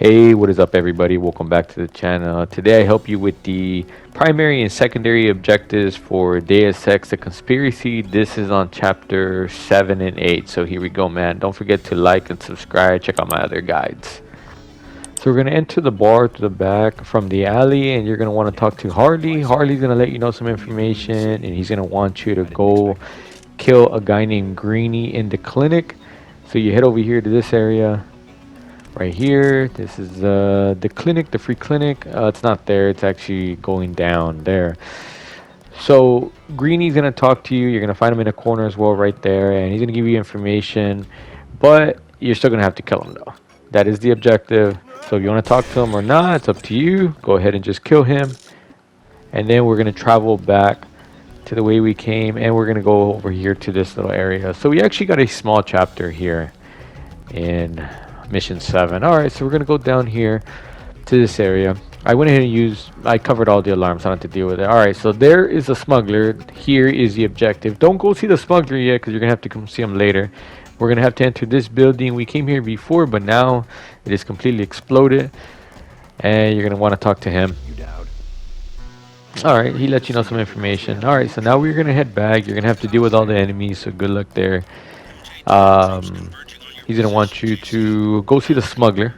Hey, what is up, everybody? Welcome back to the channel. Today I help you with the primary and secondary objectives for Deus Ex The Conspiracy. This is on chapter 7 and 8. So here we go, man. Don't forget to like and subscribe. Check out my other guides. So we're going to enter the bar to the back from the alley, and you're going to want to talk to Harley. Harley's going to let you know some information, and he's going to want you to go kill a guy named Greene in the clinic. So you head over here to this area. Right here, this is the clinic, the free clinic. It's not there, it's actually going down there. So Greenie's gonna talk to you. You're gonna find him in a corner as well, right there, and he's gonna give you information, but you're still gonna have to kill him though. That is the objective. So if you want to talk to him or not, it's up to you. Go ahead and just kill him, and then we're gonna travel back to the way we came, and we're gonna go over here to this little area. So we actually got a small chapter here in mission 7. Alright, so we're gonna go down here to this area. I went ahead and I covered all the alarms. I don't have to deal with it. Alright, so there is a smuggler. Here is the objective. Don't go see the smuggler yet, because you're gonna have to come see him later. We're gonna have to enter this building. We came here before, but now it is completely exploded, and you're gonna want to talk to him. Alright, he let you know some information. Alright, so now we're gonna head back. You're gonna have to deal with all the enemies, so good luck there. He's going to want you to go see the smuggler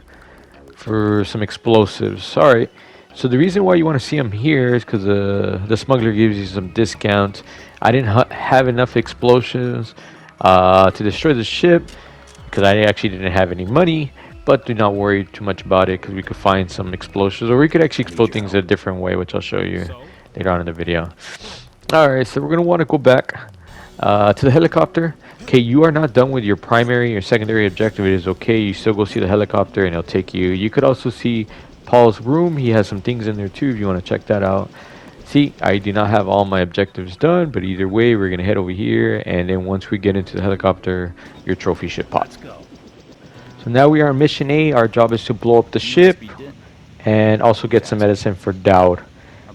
for some explosives. Alright, so the reason why you want to see him here is because the smuggler gives you some discounts. I didn't have enough explosives to destroy the ship because I actually didn't have any money. But do not worry too much about it, because we could find some explosives, or we could actually explode things a different way, which I'll show you later on in the video. Alright, so we're going to want to go back to the helicopter. Okay, you are not done with your primary or secondary objective. It is okay. You still go see the helicopter, and it'll take you. You could also see Paul's room. He has some things in there too if you want to check that out. See, I do not have all my objectives done, but either way, we're going to head over here, and then once we get into the helicopter, your trophy should pop. So now we are on mission 8. Our job is to blow up the ship and also get some medicine for Dowd.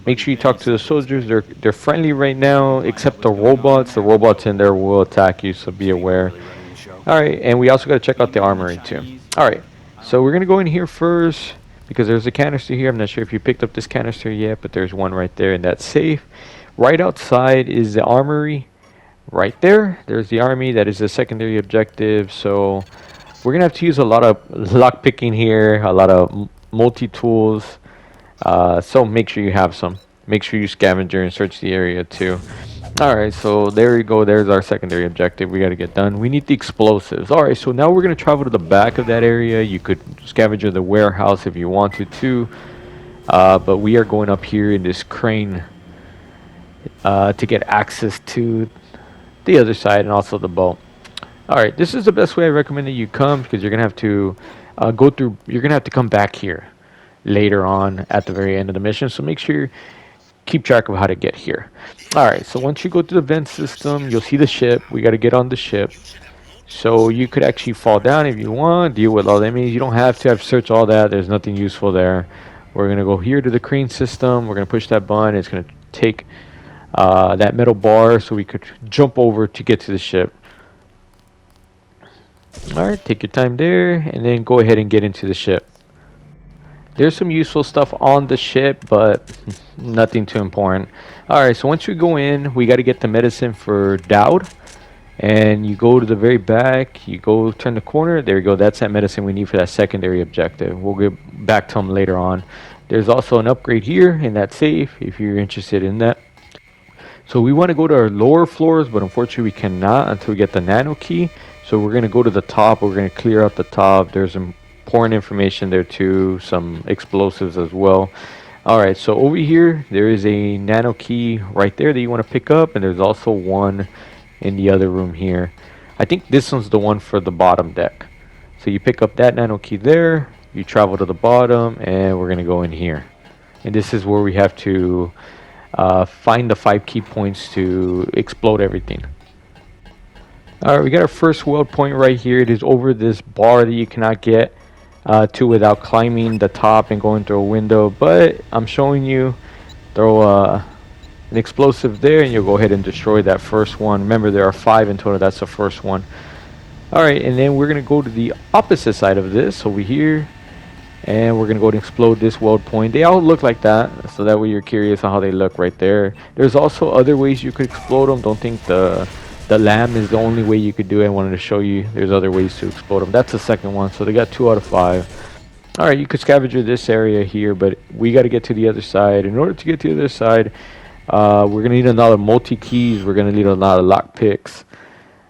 Make sure you talk to the soldiers. They're friendly right now, except the robots. The robots in there will attack you, so be aware. Alright, and we also got to check out the armory too. Alright, so we're going to go in here first, because there's a canister here. I'm not sure if you picked up this canister yet, but there's one right there in that safe. Right outside is the armory. Right there, there's the army. That is the secondary objective. So we're going to have to use a lot of lock picking here, a lot of multi-tools. So make sure you have some. Make sure you scavenger and search the area too. Alright, so there we go. There's our secondary objective. We got to get done. We need the explosives. Alright, so now we're going to travel to the back of that area. You could scavenger the warehouse if you wanted to. But we are going up here in this crane to get access to the other side and also the boat. Alright, this is the best way I recommend that you come, because you're going to have to go through. You're going to have to come back here later on at the very end of the mission, so make sure you keep track of how to get here. Alright, so once you go to the vent system, you'll see the ship. We got to get on the ship, so you could actually fall down if you want, deal with all the enemies. You don't have to search all that. There's nothing useful there. We're going to go here to the crane system. We're going to push that button. It's going to take that metal bar so we could jump over to get to the ship. Alright, take your time there, and then go ahead and get into the ship. There's some useful stuff on the ship, but nothing too important. Alright, so once we go in, we got to get the medicine for Dowd. And you go to the very back, you go turn the corner, there you go. That's that medicine we need for that secondary objective. We'll get back to them later on. There's also an upgrade here in that safe if you're interested in that. So we want to go to our lower floors, but unfortunately we cannot until we get the Nanokey. So we're going to go to the top. We're going to clear out the top. There's some important information there too, some explosives as well. Alright, so over here there is a Nanokey right there that you want to pick up, and there's also one in the other room here. I think this one's the one for the bottom deck. So you pick up that Nanokey there, you travel to the bottom, and we're going to go in here. And this is where we have to find the 5 key points to explode everything. Alright, we got our first weld point right here. It is over this bar that you cannot get to without climbing the top and going through a window, but I'm showing you. Throw an explosive there, and you'll go ahead and destroy that first one. Remember, there are 5 in total. That's the first one. Alright, and then we're going to go to the opposite side of this over here, and we're gonna go and explode this weld point. They all look like that, so that way you're curious on how they look right there. There's also other ways you could explode them. Don't think the lamb is the only way you could do it. I wanted to show you there's other ways to explode them. That's the second one, so they got 2 out of 5. All right, you could scavenger this area here, but we got to get to the other side. In order to get to the other side, we're gonna need a lot of multi keys. We're gonna need a lot of lock picks.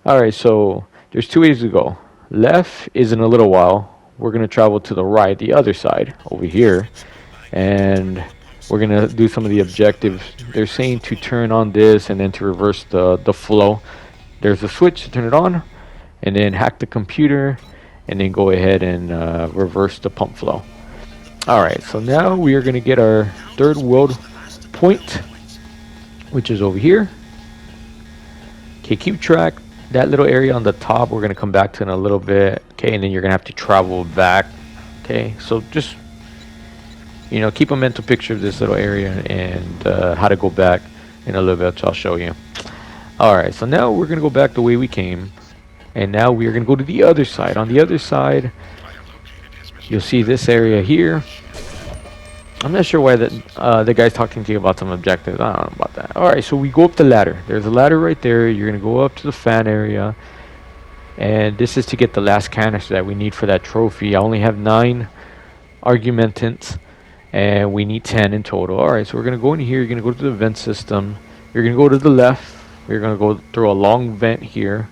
All right, so there's 2 ways to go. Left is in a little while. We're gonna travel to the right, the other side over here, and we're gonna do some of the objectives. They're saying to turn on this and then to reverse the flow. There's a switch to turn it on, and then hack the computer, and then go ahead and reverse the pump flow. All right, so now we are gonna get our 3rd weld point, which is over here. Okay, keep track. That little area on the top we're going to come back to in a little bit. Okay, and then you're going to have to travel back. Okay, so just, you know, keep a mental picture of this little area and how to go back in a little bit, so I'll show you. Alright, so now we're going to go back the way we came, and now we're going to go to the other side. On the other side, you'll see this area here. I'm not sure why the guy's talking to you about some objectives. I don't know about that. Alright, so we go up the ladder. There's a ladder right there. You're going to go up to the fan area. And this is to get the last canister that we need for that trophy. I only have 9 argumentants. And we need 10 in total. Alright, so we're going to go in here. You're going to go to the vent system. You're going to go to the left. You're going to go through a long vent here.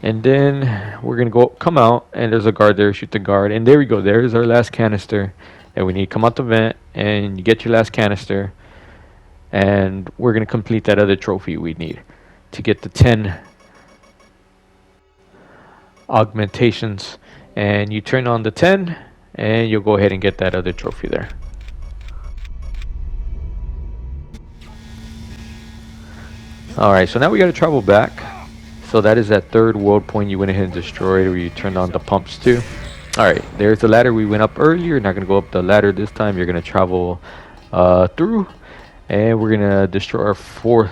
And then we're going to come out. And there's a guard there. Shoot the guard. And there we go. There's our last canister that we need. Come out the vent and you get your last canister, and we're going to complete that other trophy we need to get the 10 augmentations. And you turn on the 10 and you'll go ahead and get that other trophy there. Alright, so now we got to travel back. So that is that 3rd weld point you went ahead and destroyed, where you turned on the pumps to. Alright, there's the ladder we went up earlier. Not going to go up the ladder this time. You're going to travel through. And we're going to destroy our 4th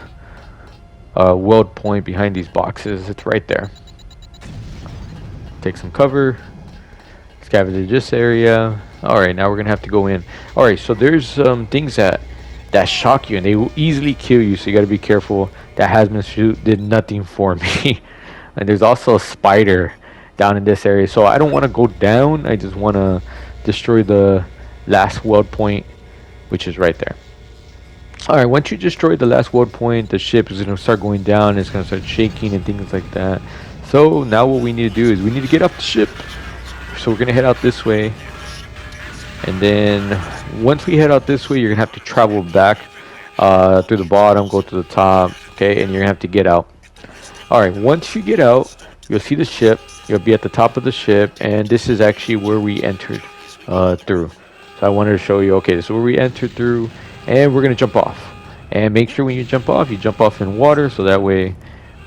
weld point behind these boxes. It's right there. Take some cover. Scavenge this area. Alright, now we're going to have to go in. Alright, so there's things that shock you, and they will easily kill you. So you got to be careful. That hazmat suit did nothing for me. And there's also a spider down in this area, so I don't want to go down. I just want to destroy the last weld point, which is right there. Alright, once you destroy the last weld point, the ship is going to start going down. It's going to start shaking and things like that. So now what we need to do is we need to get off the ship. So we're going to head out this way, and then once we head out this way, you're going to have to travel back through the bottom, go to the top. Okay, and you're going to have to get out. Alright, once you get out, you'll see the ship. You'll be at the top of the ship, and this is actually where we entered through. So I wanted to show you, okay, this is where we entered through, and we're going to jump off. And make sure when you jump off in water, so that way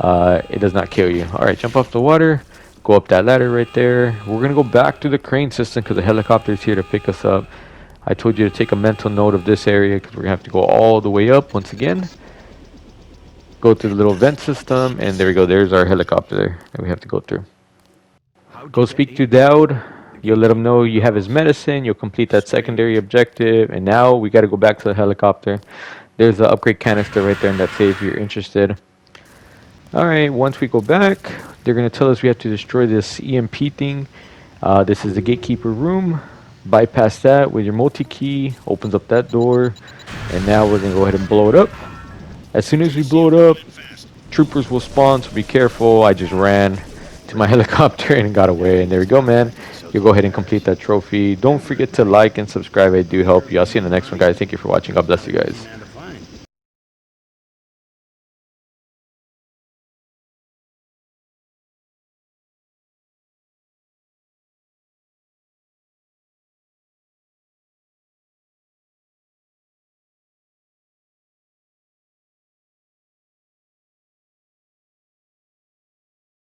it does not kill you. Alright, jump off the water, go up that ladder right there. We're going to go back to the crane system because the helicopter is here to pick us up. I told you to take a mental note of this area because we're going to have to go all the way up once again. Go through the little vent system, and there we go. There's our helicopter that we have to go through. Go speak to Dowd. You'll let him know you have his medicine. You'll complete that secondary objective, and now we got to go back to the helicopter. There's the upgrade canister right there in that safe if you're interested. Alright, once we go back, they're going to tell us we have to destroy this EMP thing. This is the gatekeeper room. Bypass that with your multi-key. Opens up that door, and now we're going to go ahead and blow it up. As soon as we blow it up, troopers will spawn, so be careful. I just ran to my helicopter and got away, and there we go, man. You'll go ahead and complete that trophy. Don't forget to like and subscribe. I do help you. I'll see you in the next one, guys. Thank you for watching. God bless you guys.